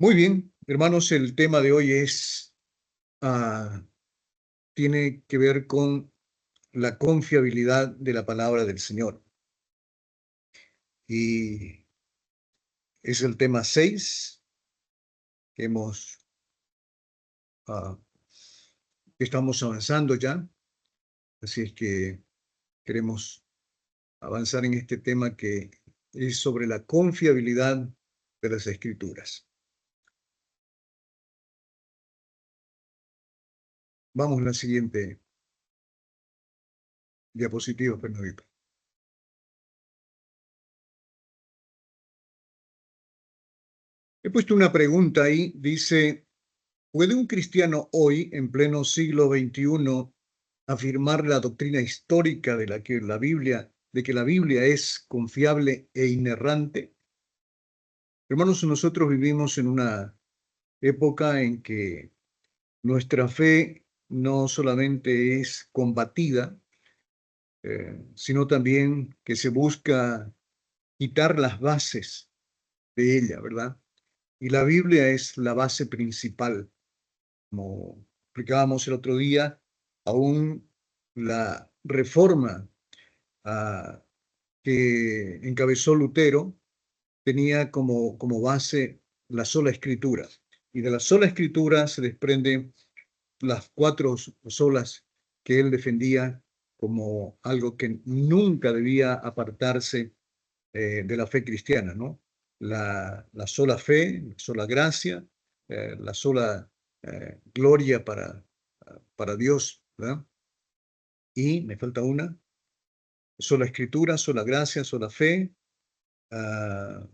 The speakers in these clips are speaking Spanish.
Muy bien, hermanos, el tema de hoy tiene que ver con la confiabilidad de la palabra del Señor. Y es el tema 6 que ah, que estamos avanzando ya. Así es que queremos avanzar en este tema que es sobre la confiabilidad de las Escrituras. Vamos a la siguiente diapositiva, Fernandito. He puesto una pregunta ahí, dice: ¿puede un cristiano hoy, en pleno siglo XXI, afirmar la doctrina histórica de que la Biblia es confiable e inerrante? Hermanos, nosotros vivimos en una época en que nuestra fe no solamente es combatida, sino también que se busca quitar las bases de ella, ¿verdad? Y la Biblia es la base principal. Como explicábamos el otro día, aún la reforma ah, que encabezó Lutero tenía como base la sola escritura. Y de la sola escritura se desprenden las cuatro solas que él defendía como algo que nunca debía apartarse de la fe cristiana, ¿no? La sola fe, la sola gracia, la sola gloria para Dios, ¿verdad? Y me falta una: sola escritura, sola gracia, sola fe,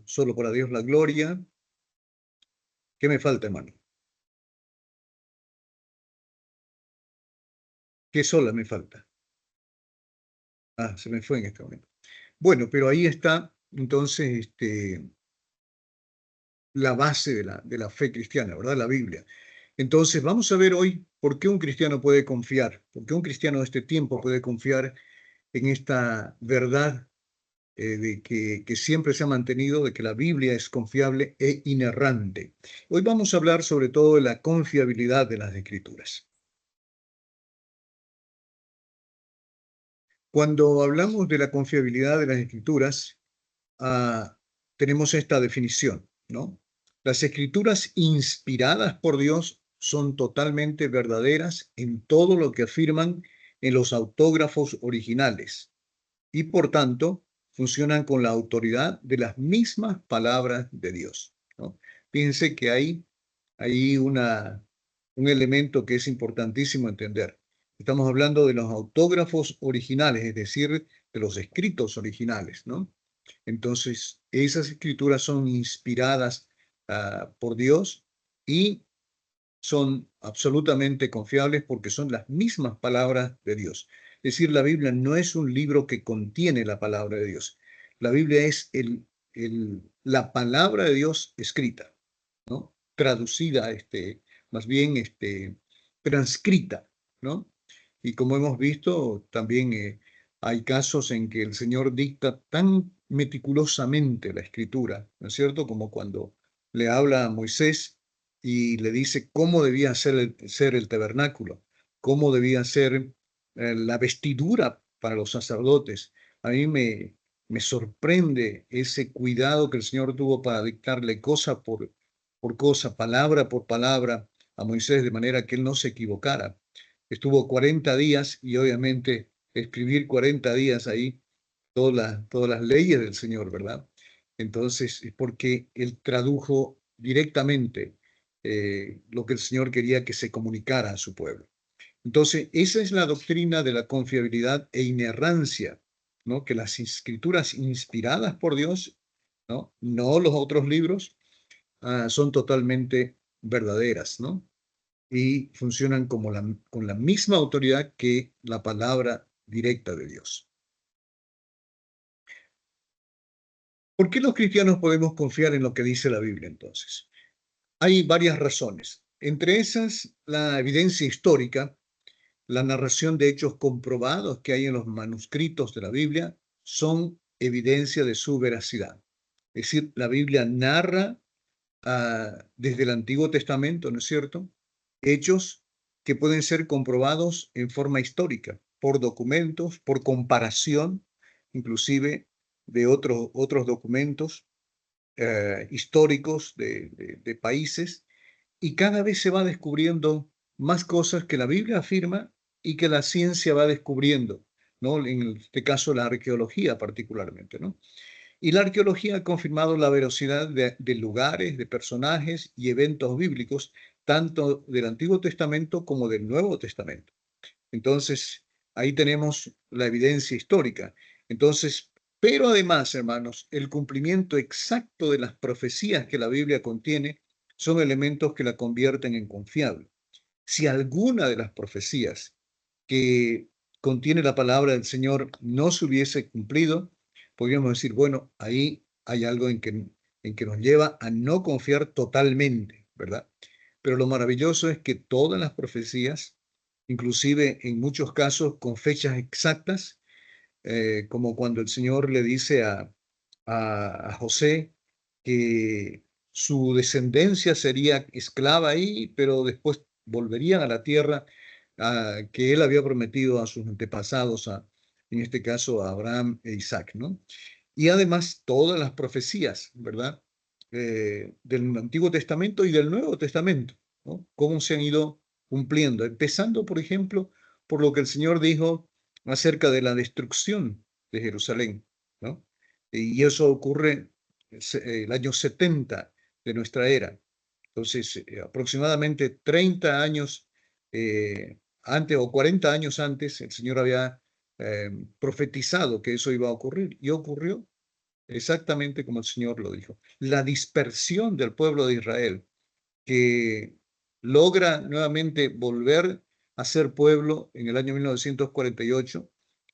solo para Dios la gloria. ¿Qué me falta, hermano? ¿Qué sola me falta? Se me fue en este momento. Bueno, pero ahí está entonces la base de la fe cristiana, ¿verdad? La Biblia. Entonces, vamos a ver hoy por qué un cristiano puede confiar, por qué un cristiano de este tiempo puede confiar en esta verdad que siempre se ha mantenido, de que la Biblia es confiable e inerrante. Hoy vamos a hablar sobre todo de la confiabilidad de las Escrituras. Cuando hablamos de la confiabilidad de las Escrituras, ah, tenemos esta definición, ¿no? Las Escrituras inspiradas por Dios son totalmente verdaderas en todo lo que afirman en los autógrafos originales y, por tanto, funcionan con la autoridad de las mismas palabras de Dios, ¿no? Fíjense que hay un elemento que es importantísimo entender. Estamos hablando de los autógrafos originales, es decir, de los escritos originales, ¿no? Entonces, esas escrituras son inspiradas por Dios y son absolutamente confiables porque son las mismas palabras de Dios. Es decir, la Biblia no es un libro que contiene la palabra de Dios. La Biblia es la palabra de Dios escrita, ¿no? Traducida, más bien transcrita, ¿no? Y como hemos visto, también hay casos en que el Señor dicta tan meticulosamente la escritura, ¿no es cierto? Como cuando le habla a Moisés y le dice cómo debía ser el tabernáculo, cómo debía ser la vestidura para los sacerdotes. A mí me sorprende ese cuidado que el Señor tuvo para dictarle cosa por cosa, palabra por palabra a Moisés, de manera que él no se equivocara. Estuvo 40 días y obviamente escribir 40 días ahí todas las leyes del Señor, ¿verdad? Entonces, es porque él tradujo directamente lo que el Señor quería que se comunicara a su pueblo. Entonces, esa es la doctrina de la confiabilidad e inerrancia, ¿no? Que las escrituras inspiradas por Dios, ¿no? No los otros libros, son totalmente verdaderas, ¿no? Y funcionan con la misma autoridad que la palabra directa de Dios. ¿Por qué los cristianos podemos confiar en lo que dice la Biblia entonces? Hay varias razones. Entre esas, la evidencia histórica, la narración de hechos comprobados que hay en los manuscritos de la Biblia son evidencia de su veracidad. Es decir, la Biblia narra desde el Antiguo Testamento, ¿no es cierto? Hechos que pueden ser comprobados en forma histórica, por documentos, por comparación, inclusive de otros documentos históricos de países, y cada vez se va descubriendo más cosas que la Biblia afirma y que la ciencia va descubriendo, ¿no? En este caso, la arqueología particularmente, ¿no? Y la arqueología ha confirmado la veracidad de lugares, de personajes y eventos bíblicos, tanto del Antiguo Testamento como del Nuevo Testamento. Entonces, ahí tenemos la evidencia histórica. Entonces, pero además, hermanos, el cumplimiento exacto de las profecías que la Biblia contiene son elementos que la convierten en confiable. Si alguna de las profecías que contiene la palabra del Señor no se hubiese cumplido, podríamos decir, bueno, ahí hay algo en que nos lleva a no confiar totalmente, ¿verdad? Pero lo maravilloso es que todas las profecías, inclusive en muchos casos con fechas exactas, como cuando el Señor le dice a José que su descendencia sería esclava ahí, pero después volverían a la tierra que él había prometido a sus antepasados, en este caso a Abraham e Isaac, ¿no? Y además todas las profecías, ¿verdad? Del Antiguo Testamento y del Nuevo Testamento, ¿no? Cómo se han ido cumpliendo, empezando, por ejemplo, por lo que el Señor dijo acerca de la destrucción de Jerusalén, ¿no? Y eso ocurre el año 70 de nuestra era. Entonces, aproximadamente 30 años antes o 40 años antes, el Señor había profetizado que eso iba a ocurrir y ocurrió exactamente como el Señor lo dijo. La dispersión del pueblo de Israel, que logra nuevamente volver a ser pueblo en el año 1948,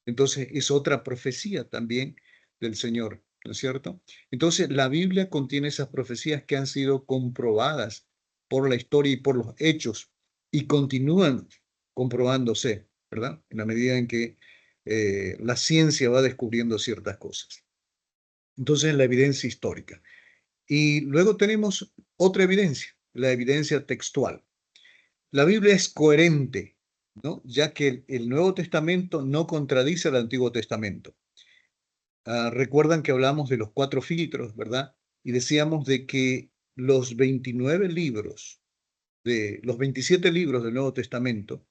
entonces es otra profecía también del Señor, ¿no es cierto? Entonces la Biblia contiene esas profecías que han sido comprobadas por la historia y por los hechos y continúan comprobándose, ¿verdad? En la medida en que la ciencia va descubriendo ciertas cosas. Entonces la evidencia histórica. Y luego tenemos otra evidencia, la evidencia textual. La Biblia es coherente, ¿no? Ya que el Nuevo Testamento no contradice al Antiguo Testamento. Recuerdan que hablamos de los 4 filtros, ¿verdad? Y decíamos de que los 29 libros, de los 27 libros del Nuevo Testamento,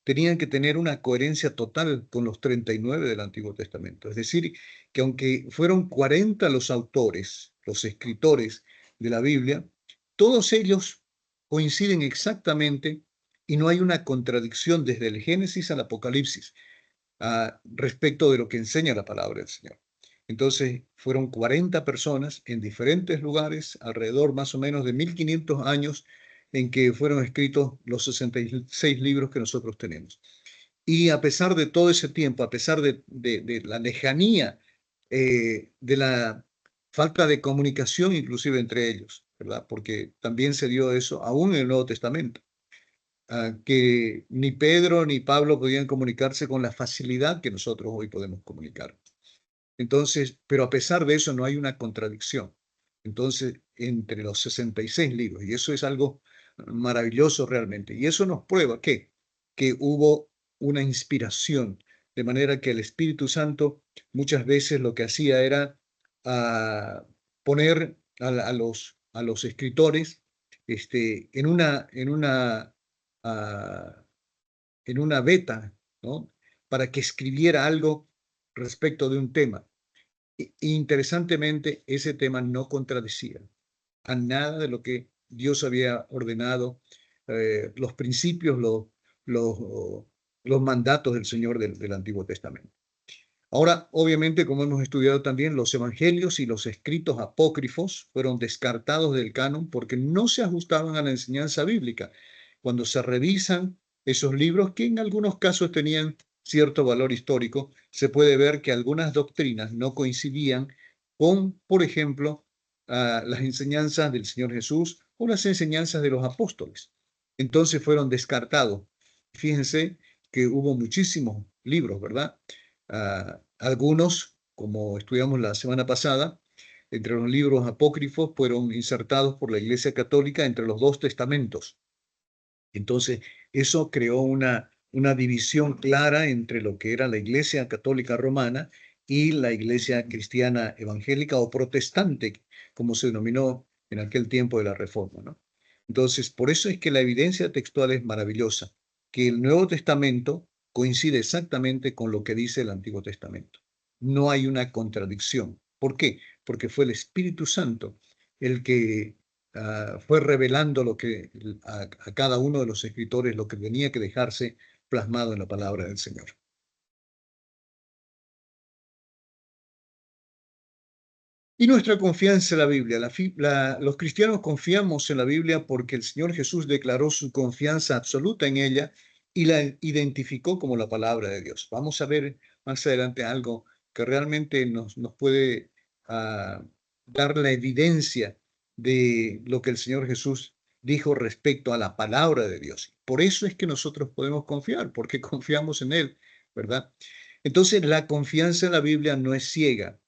tenían que tener una coherencia total con los 39 del Antiguo Testamento. Es decir, que aunque fueron 40 los autores, los escritores de la Biblia, todos ellos coinciden exactamente y no hay una contradicción desde el Génesis al Apocalipsis respecto de lo que enseña la palabra del Señor. Entonces, fueron 40 personas en diferentes lugares, alrededor más o menos de 1500 años, en que fueron escritos los 66 libros que nosotros tenemos. Y a pesar de todo ese tiempo, a pesar de la lejanía, de la falta de comunicación inclusive entre ellos, ¿verdad? Porque también se dio eso aún en el Nuevo Testamento, que ni Pedro ni Pablo podían comunicarse con la facilidad que nosotros hoy podemos comunicar. Entonces, pero a pesar de eso no hay una contradicción. Entonces, entre los 66 libros, y eso es algo maravilloso realmente. Y eso nos prueba que hubo una inspiración, de manera que el Espíritu Santo muchas veces lo que hacía era poner a los escritores ah, en una beta, ¿no? Para que escribiera algo respecto de un tema. Interesantemente, ese tema no contradecía a nada de lo que Dios había ordenado, los principios, los, los mandatos del Señor del Antiguo Testamento. Ahora, obviamente, como hemos estudiado también, los evangelios y los escritos apócrifos fueron descartados del canon porque no se ajustaban a la enseñanza bíblica. Cuando se revisan esos libros, que en algunos casos tenían cierto valor histórico, se puede ver que algunas doctrinas no coincidían con, por ejemplo, las enseñanzas del Señor Jesús o las enseñanzas de los apóstoles. Entonces fueron descartados. Fíjense que hubo muchísimos libros, ¿verdad? Algunos, como estudiamos la semana pasada, entre los libros apócrifos fueron insertados por la Iglesia Católica entre los dos testamentos. Entonces, eso creó una división clara entre lo que era la Iglesia Católica Romana y la Iglesia Cristiana Evangélica o Protestante, como se denominó en aquel tiempo de la Reforma, ¿no? Entonces, por eso es que la evidencia textual es maravillosa, que el Nuevo Testamento coincide exactamente con lo que dice el Antiguo Testamento. No hay una contradicción. ¿Por qué? Porque fue el Espíritu Santo el que fue revelando lo que a cada uno de los escritores lo que tenía que dejarse plasmado en la palabra del Señor. Y nuestra confianza en la Biblia. Los cristianos confiamos en la Biblia porque el Señor Jesús declaró su confianza absoluta en ella y la identificó como la palabra de Dios. Vamos a ver más adelante algo que realmente nos puede ah, dar la evidencia de lo que el Señor Jesús dijo respecto a la palabra de Dios. Por eso es que nosotros podemos confiar, porque confiamos en Él, ¿verdad? Entonces, la confianza en la Biblia no es ciega,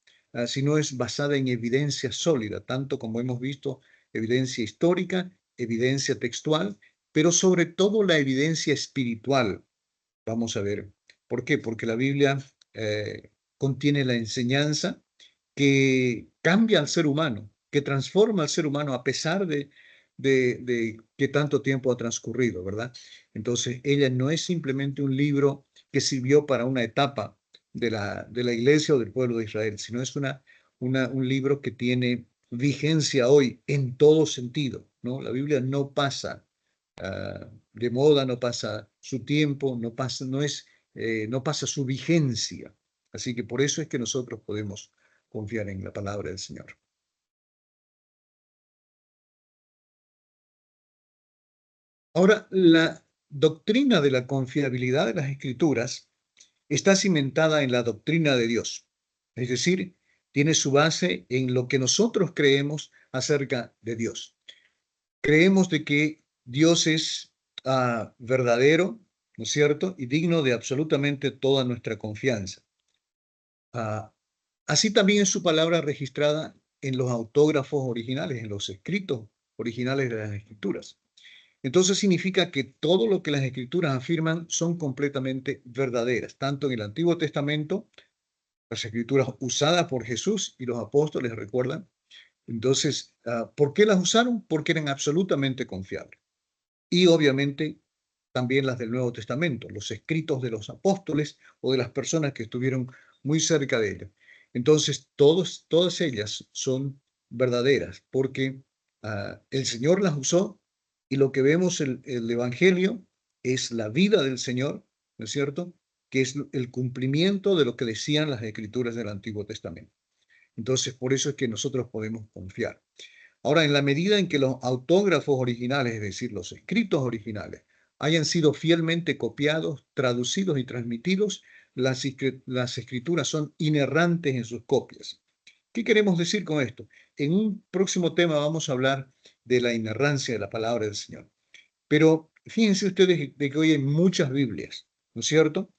sino es basada en evidencia sólida, tanto como hemos visto, evidencia histórica, evidencia textual, pero sobre todo la evidencia espiritual. Vamos a ver. ¿Por qué? Porque la Biblia contiene la enseñanza que cambia al ser humano, que transforma al ser humano a pesar de que tanto tiempo ha transcurrido, ¿verdad? Entonces, ella no es simplemente un libro que sirvió para una etapa de la iglesia o del pueblo de Israel, sino es un libro que tiene vigencia hoy en todo sentido, ¿no? La Biblia no pasa de moda, no pasa su tiempo, no pasa su vigencia. Así que por eso es que nosotros podemos confiar en la palabra del Señor. Ahora, la doctrina de la confiabilidad de las Escrituras está cimentada en la doctrina de Dios, es decir, tiene su base en lo que nosotros creemos acerca de Dios. Creemos de que Dios es verdadero, ¿no es cierto? Y digno de absolutamente toda nuestra confianza. Ah, Así también es su palabra registrada en los autógrafos originales, en los escritos originales de las Escrituras. Entonces significa que todo lo que las Escrituras afirman son completamente verdaderas, tanto en el Antiguo Testamento, las Escrituras usadas por Jesús y los apóstoles, recuerdan. Entonces, ¿por qué las usaron? Porque eran absolutamente confiables. Y obviamente también las del Nuevo Testamento, los escritos de los apóstoles o de las personas que estuvieron muy cerca de ellos. Entonces, todas ellas son verdaderas porque el Señor las usó y lo que vemos en el Evangelio es la vida del Señor, ¿no es cierto? Que es el cumplimiento de lo que decían las escrituras del Antiguo Testamento. Entonces, por eso es que nosotros podemos confiar. Ahora, en la medida en que los autógrafos originales, es decir, los escritos originales, hayan sido fielmente copiados, traducidos y transmitidos, las escrituras son inerrantes en sus copias. ¿Qué queremos decir con esto? En un próximo tema vamos a hablar de la inerrancia de la palabra del Señor. Pero fíjense ustedes de que hoy hay muchas Biblias, ¿no es cierto?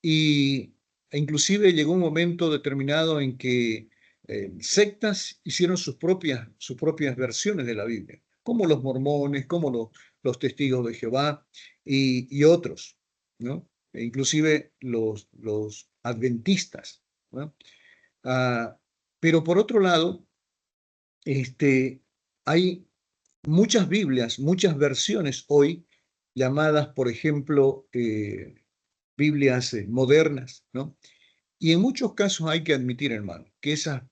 Y inclusive llegó un momento determinado en que sectas hicieron sus propias versiones de la Biblia, como los mormones, como los testigos de Jehová y otros, ¿no? E inclusive los adventistas, ¿no? Ah, pero por otro lado, hay muchas Biblias, muchas versiones hoy llamadas, por ejemplo, Biblias modernas, ¿no? Y en muchos casos hay que admitir, hermano, que esas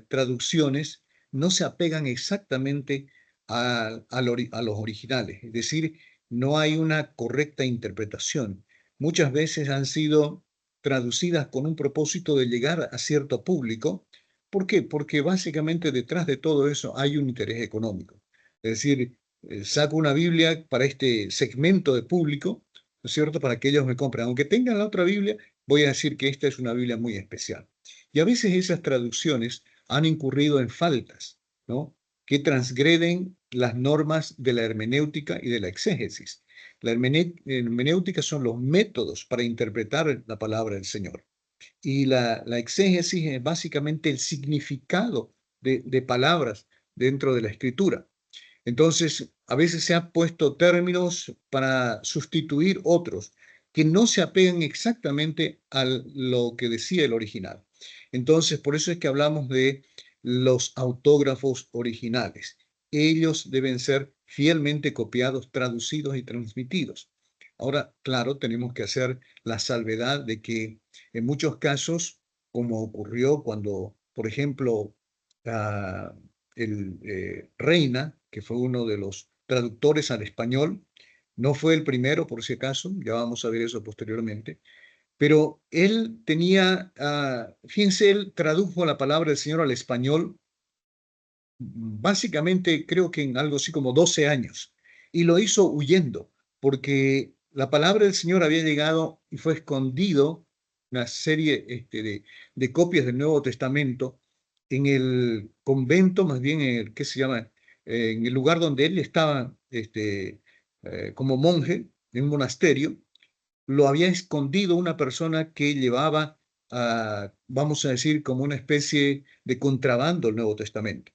traducciones no se apegan exactamente a los originales, es decir, no hay una correcta interpretación. Muchas veces han sido traducidas con un propósito de llegar a cierto público. ¿Por qué? Porque básicamente detrás de todo eso hay un interés económico. Es decir, saco una Biblia para este segmento de público, ¿no es cierto? Para que ellos me compren. Aunque tengan la otra Biblia, voy a decir que esta es una Biblia muy especial. Y a veces esas traducciones han incurrido en faltas, ¿no? Que transgreden las normas de la hermenéutica y de la exégesis. La hermenéutica son los métodos para interpretar la palabra del Señor. Y la exégesis es básicamente el significado de palabras dentro de la escritura. Entonces, a veces se han puesto términos para sustituir otros que no se apegan exactamente a lo que decía el original. Entonces, por eso es que hablamos de los autógrafos originales. Ellos deben ser fielmente copiados, traducidos y transmitidos. Ahora, claro, tenemos que hacer la salvedad de que en muchos casos, como ocurrió cuando, por ejemplo, ah, el Reina, que fue uno de los traductores al español, no fue el primero, por si acaso, ya vamos a ver eso posteriormente, pero él tenía, fíjense, él tradujo la palabra del Señor al español, básicamente creo que en algo así como 12 años, y lo hizo huyendo, porque la palabra del Señor había llegado y fue escondido, una serie de copias del Nuevo Testamento, en el convento, más bien en el, ¿qué se llama? En el lugar donde él estaba como monje, en un monasterio, lo había escondido una persona que llevaba, vamos a decir, como una especie de contrabando el Nuevo Testamento.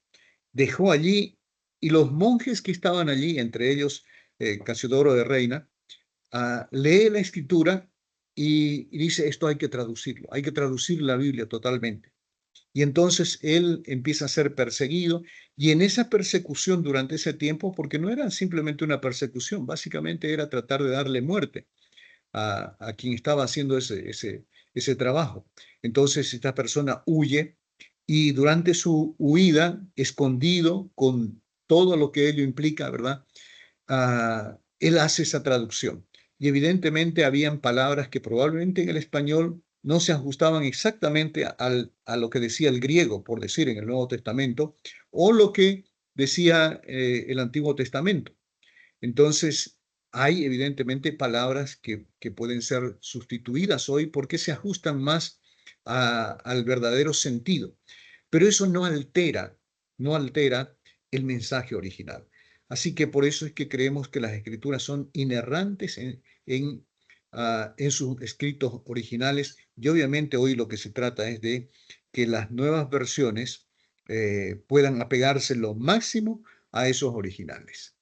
Dejó allí, y los monjes que estaban allí, entre ellos Casiodoro de Reina, lee la escritura y dice, esto hay que traducirlo, hay que traducir la Biblia totalmente. Y entonces él empieza a ser perseguido, y en esa persecución durante ese tiempo, porque no era simplemente una persecución, básicamente era tratar de darle muerte a quien estaba haciendo ese trabajo. Entonces esta persona huye, y durante su huida, escondido con todo lo que ello implica, ¿verdad? Él hace esa traducción. Y evidentemente habían palabras que probablemente en el español no se ajustaban exactamente a lo que decía el griego, por decir, en el Nuevo Testamento, o lo que decía el Antiguo Testamento. Entonces, hay evidentemente palabras que pueden ser sustituidas hoy porque se ajustan más al verdadero sentido. Pero eso no altera el mensaje original. Así que por eso es que creemos que las escrituras son inerrantes en sus escritos originales, y obviamente hoy lo que se trata es de que las nuevas versiones puedan apegarse lo máximo a esos originales.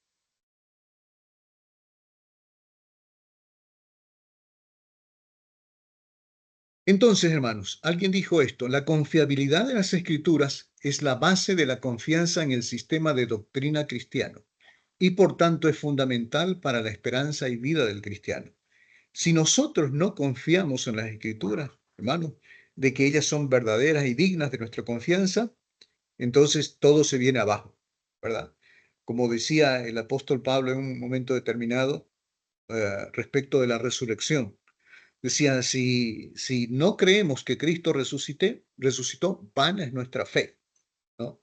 Entonces, hermanos, alguien dijo esto: la confiabilidad de las escrituras es la base de la confianza en el sistema de doctrina cristiano, y por tanto es fundamental para la esperanza y vida del cristiano. Si nosotros no confiamos en las escrituras, hermanos, de que ellas son verdaderas y dignas de nuestra confianza, entonces todo se viene abajo, ¿verdad? Como decía el apóstol Pablo en un momento determinado, respecto de la resurrección. Decía, si no creemos que Cristo resucitó, vana es nuestra fe, ¿no?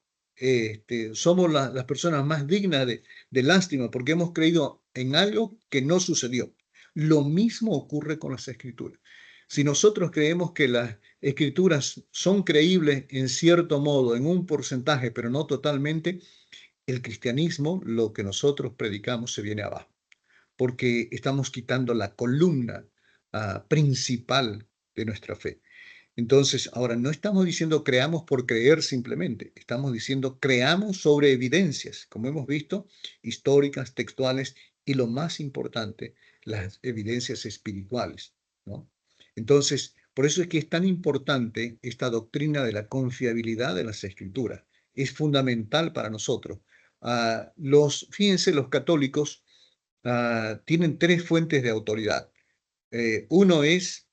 Somos las personas más dignas de lástima porque hemos creído en algo que no sucedió. Lo mismo ocurre con las escrituras. Si nosotros creemos que las escrituras son creíbles en cierto modo, en un porcentaje, pero no totalmente, el cristianismo, lo que nosotros predicamos, se viene abajo, porque estamos quitando la columna principal de nuestra fe. Entonces, ahora no estamos diciendo creamos por creer simplemente, estamos diciendo creamos sobre evidencias, como hemos visto, históricas, textuales, y lo más importante, las evidencias espirituales, ¿no? Entonces, por eso es que es tan importante esta doctrina de la confiabilidad de las escrituras. Es fundamental para nosotros. Fíjense, los católicos tienen tres fuentes de autoridad. Uno es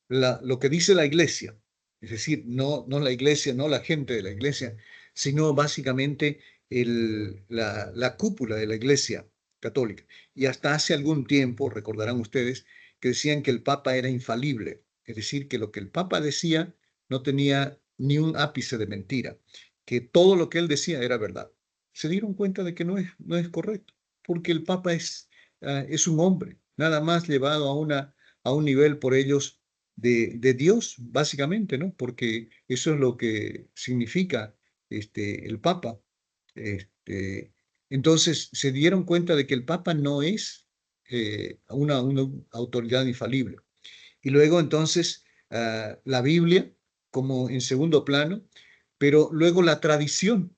lo que dice la iglesia, es decir, no la iglesia, no la gente de la iglesia, sino básicamente la cúpula de la iglesia católica. Y hasta hace algún tiempo, recordarán ustedes, que decían que el Papa era infalible, es decir, que lo que el Papa decía no tenía ni un ápice de mentira, que todo lo que él decía era verdad. Se dieron cuenta de que no es correcto, porque el Papa es un hombre, nada más llevado a un nivel por ellos de Dios, básicamente, ¿no? Porque eso es lo que significa el Papa. Este, entonces se dieron cuenta de que el Papa no es una autoridad infalible. Y luego entonces la Biblia, como en segundo plano, pero luego la tradición,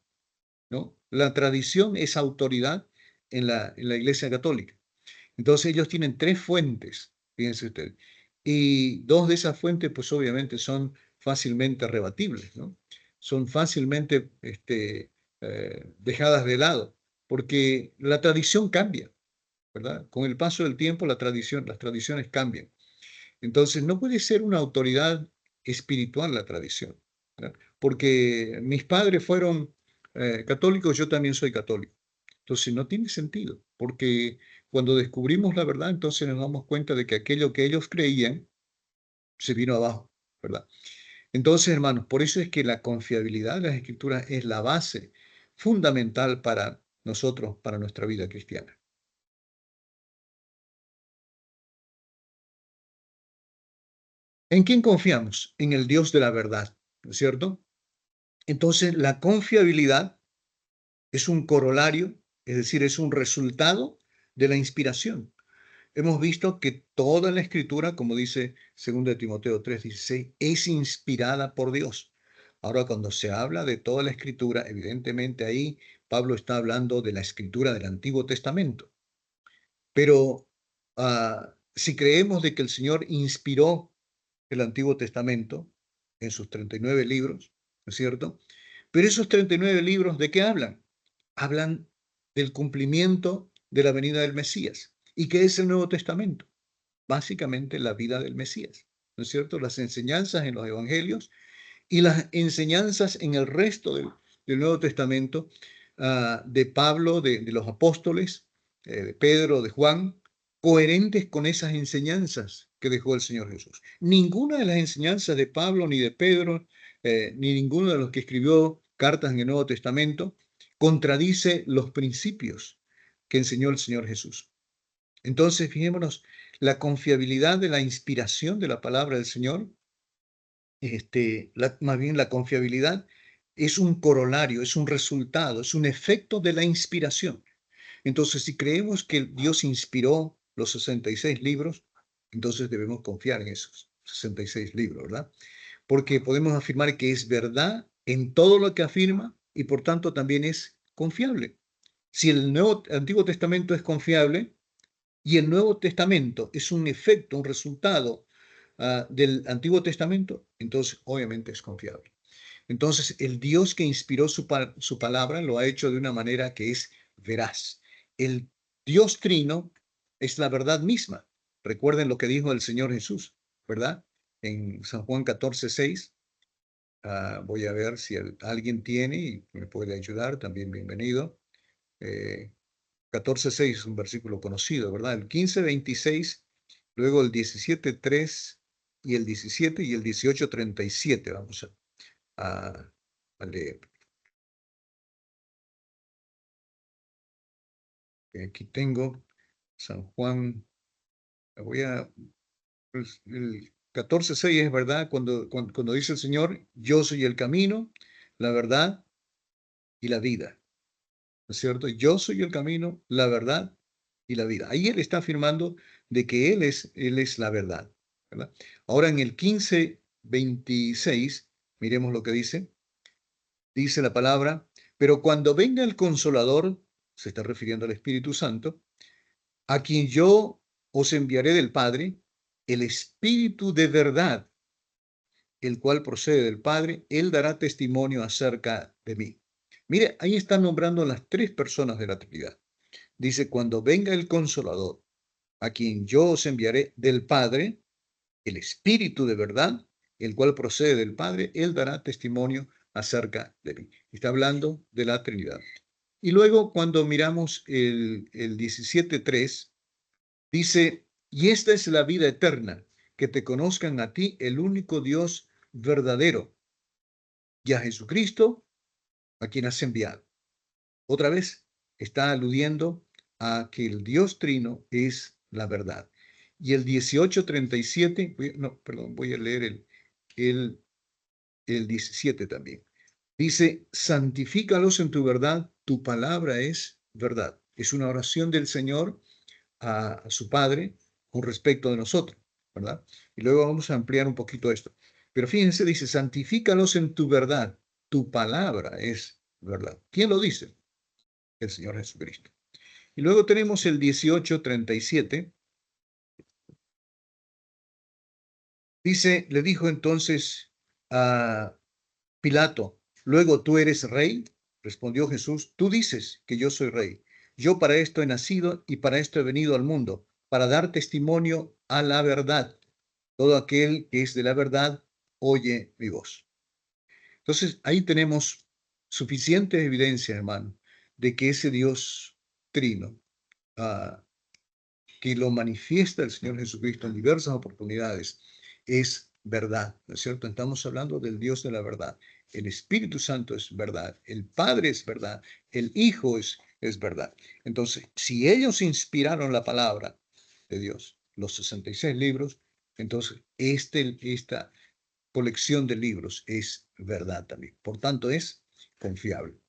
¿no? La tradición es autoridad en la Iglesia Católica. Entonces ellos tienen tres fuentes, fíjense ustedes, y dos de esas fuentes, pues obviamente son fácilmente rebatibles, ¿no? Son fácilmente dejadas de lado, porque la tradición cambia, ¿verdad? Con el paso del tiempo las tradiciones cambian. Entonces no puede ser una autoridad espiritual la tradición, ¿verdad? Porque mis padres fueron católicos, yo también soy católico. Entonces no tiene sentido, porque cuando descubrimos la verdad, entonces nos damos cuenta de que aquello que ellos creían se vino abajo, ¿verdad? Entonces, hermanos, por eso es que la confiabilidad de las Escrituras es la base fundamental para nosotros, para nuestra vida cristiana. ¿En quién confiamos? En el Dios de la verdad, ¿no es cierto? Entonces, la confiabilidad es un corolario, es decir, es un resultado de la inspiración. Hemos visto que toda la escritura, como dice 2 Timoteo 3:16, es inspirada por Dios. Ahora, cuando se habla de toda la escritura, evidentemente ahí Pablo está hablando de la escritura del Antiguo Testamento. Pero si creemos de que el Señor inspiró el Antiguo Testamento en sus 39 libros, ¿no es cierto? Pero esos 39 libros, ¿de qué hablan? Hablan del cumplimiento de la venida del Mesías. ¿Y qué es el Nuevo Testamento? Básicamente la vida del Mesías, ¿no es cierto? Las enseñanzas en los evangelios y las enseñanzas en el resto del Nuevo Testamento, de Pablo, de los apóstoles, de Pedro, de Juan, coherentes con esas enseñanzas que dejó el Señor Jesús. Ninguna de las enseñanzas de Pablo, ni de Pedro, ni ninguno de los que escribió cartas en el Nuevo Testamento contradice los principios que enseñó el Señor Jesús. Entonces, fijémonos, la confiabilidad de la inspiración de la palabra del Señor, más bien la confiabilidad es un corolario, es un resultado, es un efecto de la inspiración. Entonces, si creemos que Dios inspiró los 66 libros, entonces debemos confiar en esos 66 libros, ¿verdad? Porque podemos afirmar que es verdad en todo lo que afirma y por tanto también es confiable. Si el Antiguo Testamento es confiable, y el Nuevo Testamento es un efecto, un resultado del Antiguo Testamento, entonces obviamente es confiable. Entonces, el Dios que inspiró su palabra lo ha hecho de una manera que es veraz. El Dios trino es la verdad misma. Recuerden lo que dijo el Señor Jesús, ¿verdad? En San Juan 14:6. Voy a ver si alguien tiene y me puede ayudar, también bienvenido. 14:6 es un versículo conocido, ¿verdad? El 15:26, luego el 17:3 y el 17 y el 18:37. Vamos a leer. Aquí tengo San Juan. Voy a, pues, el 14:6 es verdad cuando dice el Señor, yo soy el camino, la verdad y la vida. ¿No es cierto? Yo soy el camino, la verdad y la vida. Ahí él está afirmando de que él es la verdad, ¿verdad? Ahora en el 15:26, miremos lo que dice. Dice la palabra, pero cuando venga el Consolador, se está refiriendo al Espíritu Santo, a quien yo os enviaré del Padre, el Espíritu de verdad, el cual procede del Padre, él dará testimonio acerca de mí. Mire, ahí están nombrando las tres personas de la Trinidad. Dice, cuando venga el Consolador, a quien yo os enviaré del Padre, el Espíritu de verdad, el cual procede del Padre, él dará testimonio acerca de mí. Está hablando de la Trinidad. Y luego cuando miramos el 17:3, dice, y esta es la vida eterna, que te conozcan a ti, el único Dios verdadero, y a Jesucristo, a quien has enviado. Otra vez está aludiendo a que el Dios trino es la verdad. Y el 18:37, no, perdón, voy a leer el, el 17 también. Dice, santifícalos en tu verdad, tu palabra es verdad. Es una oración del Señor a su Padre con respecto de nosotros, ¿verdad? Y luego vamos a ampliar un poquito esto. Pero fíjense, dice, santifícalos en tu verdad, tu palabra es verdad. ¿Quién lo dice? El Señor Jesucristo. Y luego tenemos el 18:37. Dice, le dijo entonces a Pilato, luego tú eres rey. Respondió Jesús, tú dices que yo soy rey. Yo para esto he nacido y para esto he venido al mundo, para dar testimonio a la verdad. Todo aquel que es de la verdad oye mi voz. Entonces, ahí tenemos suficiente evidencia, hermano, de que ese Dios trino, ah, que lo manifiesta el Señor Jesucristo en diversas oportunidades, es verdad, ¿no es cierto? Estamos hablando del Dios de la verdad. El Espíritu Santo es verdad, el Padre es verdad, el Hijo es verdad. Entonces, si ellos inspiraron la palabra de Dios, los 66 libros, entonces esta colección de libros es verdad también. Por tanto, es confiable.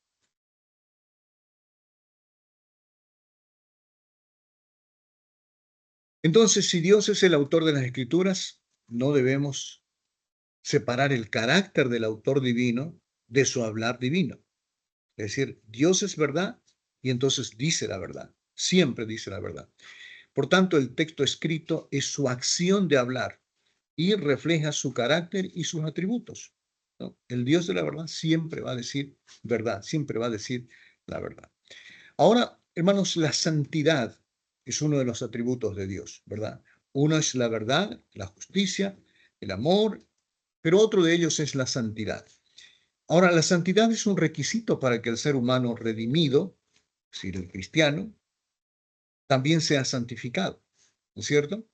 Entonces, si Dios es el autor de las Escrituras, no debemos separar el carácter del autor divino de su hablar divino. Es decir, Dios es verdad y entonces dice la verdad, siempre dice la verdad. Por tanto, el texto escrito es su acción de hablar y refleja su carácter y sus atributos, ¿no? El Dios de la verdad siempre va a decir verdad, siempre va a decir la verdad. Ahora, hermanos, la santidad es uno de los atributos de Dios, ¿verdad? Uno es la verdad, la justicia, el amor, pero otro de ellos es la santidad. Ahora, la santidad es un requisito para que el ser humano redimido, es decir, el cristiano, también sea santificado, ¿no es cierto?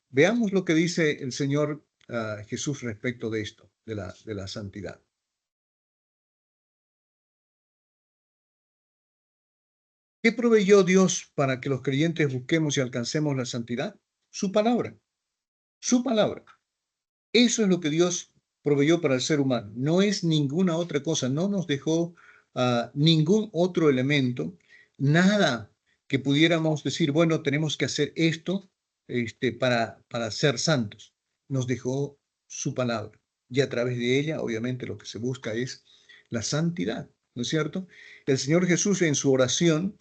Veamos lo que dice el Señor Jesús respecto de esto, de la santidad. ¿Qué proveyó Dios para que los creyentes busquemos y alcancemos la santidad? Su palabra, su palabra. Eso es lo que Dios proveyó para el ser humano. No es ninguna otra cosa. No nos dejó ningún otro elemento, nada que pudiéramos decir, bueno, tenemos que hacer esto para ser santos. Nos dejó su palabra. Y a través de ella, obviamente, lo que se busca es la santidad, ¿no es cierto? El Señor Jesús en su oración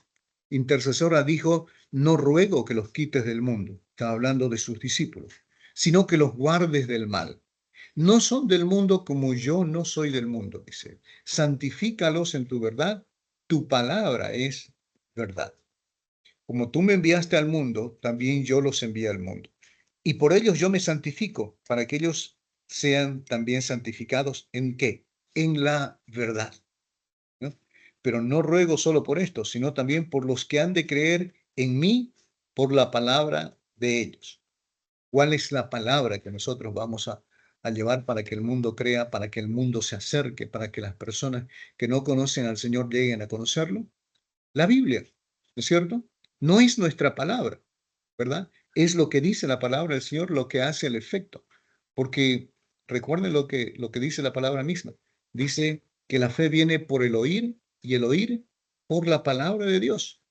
intercesora dijo, no ruego que los quites del mundo. Estaba hablando de sus discípulos, sino que los guardes del mal. No son del mundo como yo no soy del mundo, dice. Santifícalos en tu verdad, tu palabra es verdad. Como tú me enviaste al mundo, también yo los envié al mundo. Y por ellos yo me santifico, para que ellos sean también santificados ¿en qué? En la verdad, ¿no? Pero no ruego solo por esto, sino también por los que han de creer en mí por la palabra de ellos. ¿Cuál es la palabra que nosotros vamos a llevar para que el mundo crea, para que el mundo se acerque, para que las personas que no conocen al Señor lleguen a conocerlo? La Biblia, ¿no es cierto? No es nuestra palabra, ¿verdad? Es lo que dice la palabra del Señor lo que hace el efecto. Porque recuerden lo que dice la palabra misma. Dice que la fe viene por el oír y el oír por la palabra de Dios.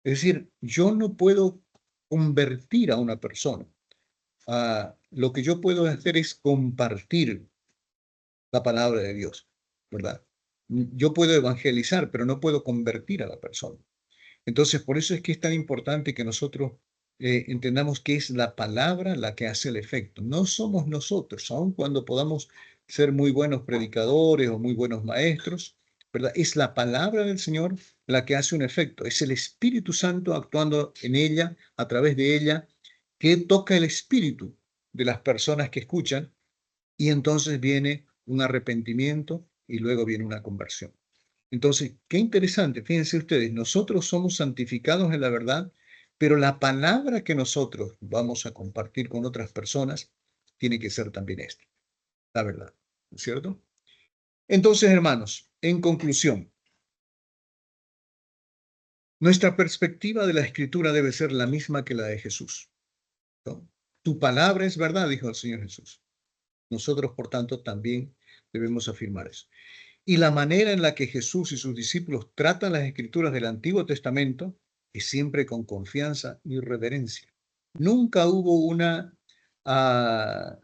Es decir, yo no puedo convertir a una persona. Lo que yo puedo hacer es compartir la palabra de Dios, ¿verdad? Yo puedo evangelizar, pero no puedo convertir a la persona. Entonces, por eso es que es tan importante que nosotros entendamos que es la palabra la que hace el efecto. No somos nosotros, aun cuando podamos ser muy buenos predicadores o muy buenos maestros, ¿verdad? Es la palabra del Señor la que hace un efecto. Es el Espíritu Santo actuando en ella, a través de ella, que toca el espíritu de las personas que escuchan y entonces viene un arrepentimiento y luego viene una conversión. Entonces, qué interesante, fíjense ustedes, nosotros somos santificados en la verdad, pero la palabra que nosotros vamos a compartir con otras personas tiene que ser también esta, la verdad, ¿no es cierto? Entonces, hermanos, en conclusión, nuestra perspectiva de la escritura debe ser la misma que la de Jesús, ¿no? Tu palabra es verdad, dijo el Señor Jesús. Nosotros, por tanto, también debemos afirmar eso. Y la manera en la que Jesús y sus discípulos tratan las escrituras del Antiguo Testamento es siempre con confianza y reverencia. Nunca hubo una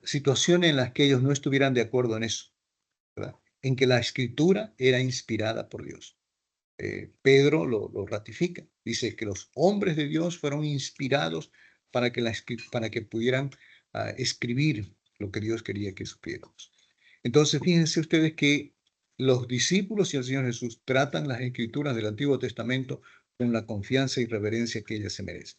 situación en la que ellos no estuvieran de acuerdo en eso, ¿verdad? en que la escritura era inspirada por Dios. Pedro lo ratifica. Dice que los hombres de Dios fueron inspirados para que pudieran escribir lo que Dios quería que supiéramos. Entonces, fíjense ustedes que los discípulos y el Señor Jesús tratan las escrituras del Antiguo Testamento con la confianza y reverencia que ellas se merecen.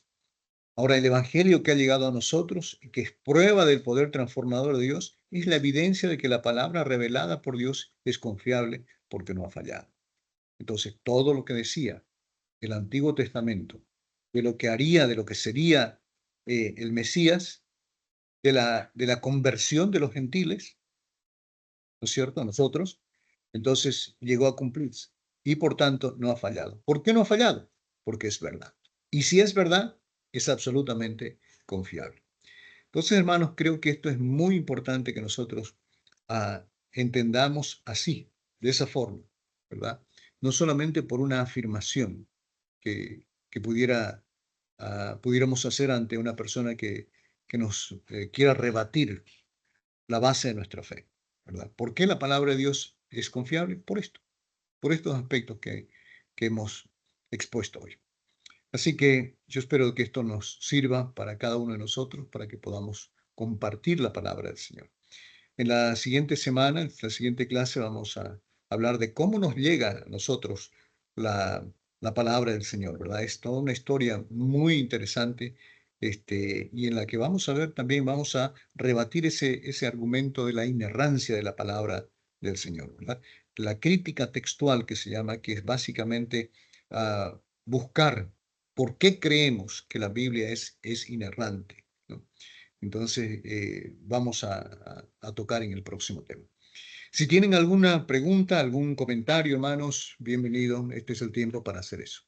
Ahora, el Evangelio que ha llegado a nosotros y que es prueba del poder transformador de Dios es la evidencia de que la palabra revelada por Dios es confiable porque no ha fallado. Entonces, todo lo que decía el Antiguo Testamento, de lo que haría, de lo que sería el Mesías, de la conversión de los gentiles, ¿no es cierto? A nosotros, entonces llegó a cumplirse y por tanto no ha fallado. ¿Por qué no ha fallado? Porque es verdad. Y si es verdad, es absolutamente confiable. Entonces, hermanos, creo que esto es muy importante que nosotros entendamos así, de esa forma, ¿verdad? No solamente por una afirmación que pudiéramos hacer ante una persona que nos quiera rebatir la base de nuestra fe, ¿verdad? ¿Por qué la palabra de Dios es confiable? Por esto, por estos aspectos que hemos expuesto hoy. Así que yo espero que esto nos sirva para cada uno de nosotros, para que podamos compartir la palabra del Señor. En la siguiente semana, en la siguiente clase, vamos a hablar de cómo nos llega a nosotros la, la palabra del Señor, ¿verdad? Es toda una historia muy interesante, y en la que vamos a ver también, vamos a rebatir ese argumento de la inerrancia de la palabra del Señor, ¿verdad? La crítica textual que se llama, que es básicamente buscar por qué creemos que la Biblia es inerrante, ¿no? Entonces, vamos a tocar en el próximo tema. Si tienen alguna pregunta, algún comentario, hermanos, bienvenido. Este es el tiempo para hacer eso.